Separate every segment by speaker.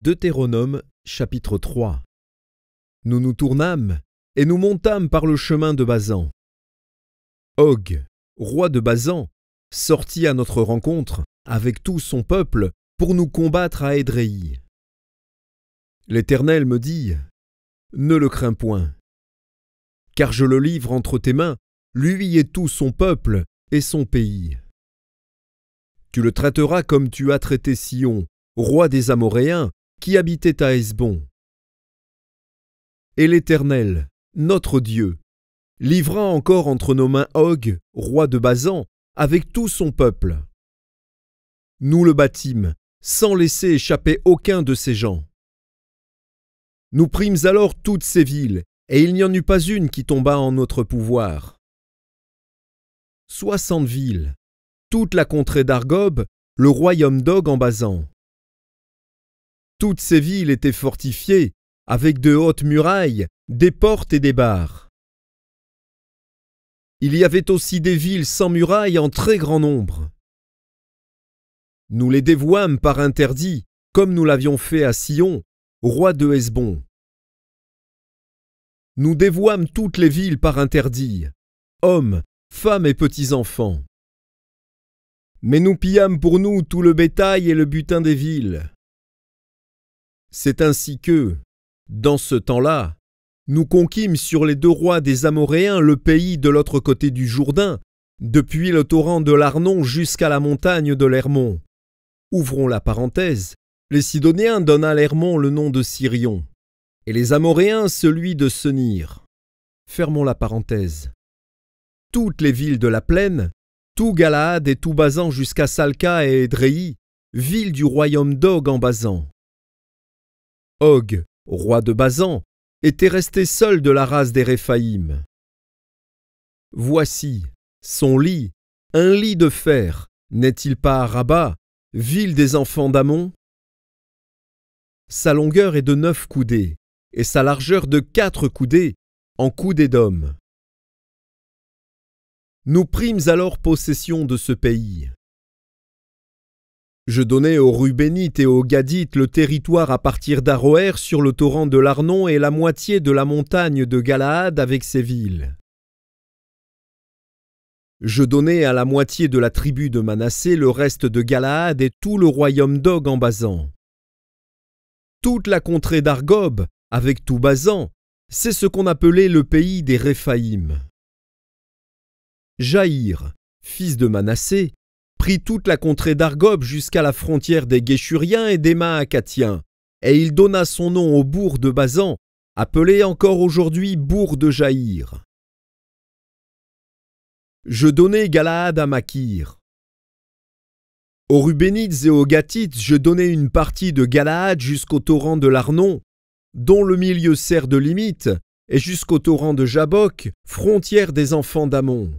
Speaker 1: Deutéronome chapitre 3. Nous nous tournâmes et nous montâmes par le chemin de Basan. Og, roi de Basan, sortit à notre rencontre avec tout son peuple pour nous combattre à Édréi. L'Éternel me dit : Ne le crains point, car je le livre entre tes mains, lui et tout son peuple et son pays. Tu le traiteras comme tu as traité Sihon, roi des Amoréens, qui habitait à Hesbon. Et l'Éternel, notre Dieu, livra encore entre nos mains Og, roi de Basan, avec tout son peuple. Nous le battîmes, sans laisser échapper aucun de ses gens. Nous prîmes alors toutes ces villes, et il n'y en eut pas une qui tomba en notre pouvoir. 60 villes, toute la contrée d'Argob, le royaume d'Og en Basan. Toutes ces villes étaient fortifiées, avec de hautes murailles, des portes et des barres. Il y avait aussi des villes sans murailles en très grand nombre. Nous les dévouâmes par interdit, comme nous l'avions fait à Sihon, roi de Hesbon. Nous dévouâmes toutes les villes par interdit, hommes, femmes et petits-enfants. Mais nous pillâmes pour nous tout le bétail et le butin des villes. C'est ainsi que, dans ce temps-là, nous conquîmes sur les 2 rois des Amoréens le pays de l'autre côté du Jourdain, depuis le torrent de l'Arnon jusqu'à la montagne de l'Hermon. Ouvrons la parenthèse, les Sidoniens donnent à l'Hermon le nom de Sirion, et les Amoréens celui de Senir. Fermons la parenthèse. Toutes les villes de la plaine, tout Galaad et tout Basan jusqu'à Salca et Édréi, villes du royaume d'Og en Basan. Og, roi de Basan, était resté seul de la race des Réphaïm. Voici son lit, un lit de fer, n'est-il pas à Rabat, ville des enfants d'Ammon? Sa longueur est de 9 coudées, et sa largeur de 4 coudées, en coudées d'homme. Nous prîmes alors possession de ce pays. Je donnai aux Rubénites et aux Gadites le territoire à partir d'Aroër sur le torrent de l'Arnon et la moitié de la montagne de Galaad avec ses villes. Je donnai à la moitié de la tribu de Manassé le reste de Galaad et tout le royaume d'Og en Basan. Toute la contrée d'Argob, avec tout Basan, c'est ce qu'on appelait le pays des Réphaïm. Jaïr, fils de Manassé, prit toute la contrée d'Argob jusqu'à la frontière des Guéshuriens et des Maacathiens, et il donna son nom au bourg de Basan, appelé encore aujourd'hui bourg de Jaïr. Je donnai Galaad à Makir. Aux Rubénites et aux Gatites, je donnai une partie de Galaad jusqu'au torrent de l'Arnon, dont le milieu sert de limite, et jusqu'au torrent de Jabok, frontière des enfants d'Ammon.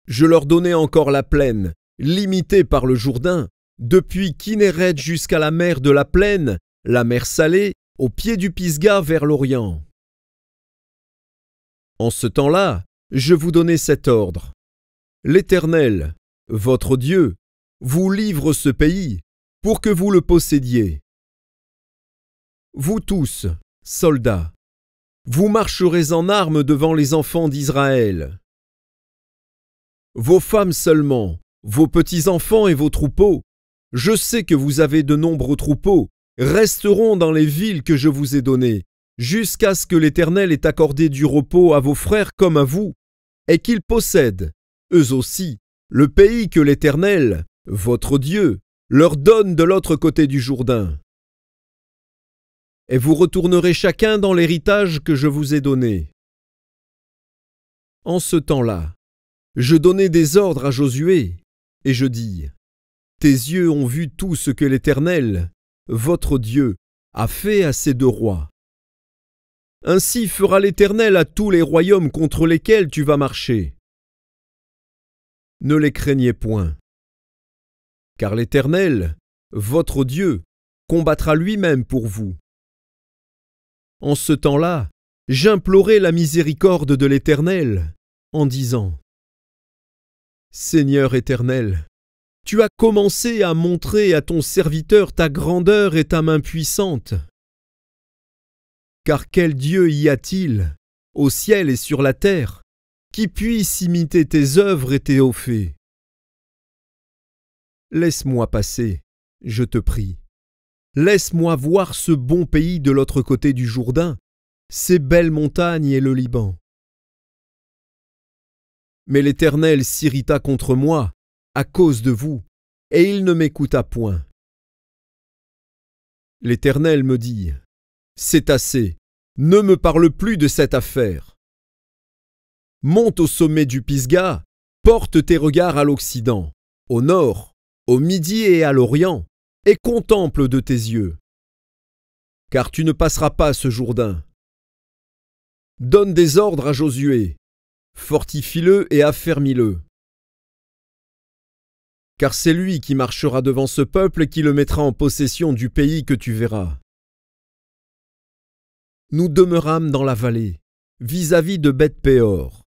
Speaker 1: Je leur donnai encore la plaine, limitée par le Jourdain, depuis Kinneret jusqu'à la mer de la plaine, la mer Salée, au pied du Pisga vers l'Orient. En ce temps-là, je vous donnai cet ordre. L'Éternel, votre Dieu, vous livre ce pays, pour que vous le possédiez. Vous tous, soldats, vous marcherez en armes devant les enfants d'Israël. Vos femmes seulement, vos petits-enfants et vos troupeaux, je sais que vous avez de nombreux troupeaux, resteront dans les villes que je vous ai données, jusqu'à ce que l'Éternel ait accordé du repos à vos frères comme à vous, et qu'ils possèdent, eux aussi, le pays que l'Éternel, votre Dieu, leur donne de l'autre côté du Jourdain. Et vous retournerez chacun dans l'héritage que je vous ai donné. En ce temps-là, je donnai des ordres à Josué, et je dis : Tes yeux ont vu tout ce que l'Éternel, votre Dieu, a fait à ces 2 rois. Ainsi fera l'Éternel à tous les royaumes contre lesquels tu vas marcher. Ne les craignez point, car l'Éternel, votre Dieu, combattra lui-même pour vous. En ce temps-là, j'implorai la miséricorde de l'Éternel, en disant : Seigneur éternel, Tu as commencé à montrer à ton serviteur ta grandeur et ta main puissante. Car quel Dieu y a-t-il, au ciel et sur la terre, qui puisse imiter tes œuvres et tes hauts faits? Laisse-moi passer, je te prie. Laisse-moi voir ce bon pays de l'autre côté du Jourdain, ces belles montagnes et le Liban. Mais l'Éternel s'irrita contre moi à cause de vous, et il ne m'écouta point. L'Éternel me dit: c'est assez, ne me parle plus de cette affaire. Monte au sommet du Pisga, porte tes regards à l'Occident, au nord, au midi et à l'Orient, et contemple de tes yeux. Car tu ne passeras pas ce Jourdain. Donne des ordres à Josué, fortifie-le et affermis-le. Car c'est lui qui marchera devant ce peuple et qui le mettra en possession du pays que tu verras. Nous demeurâmes dans la vallée, vis-à-vis de Beth-péor.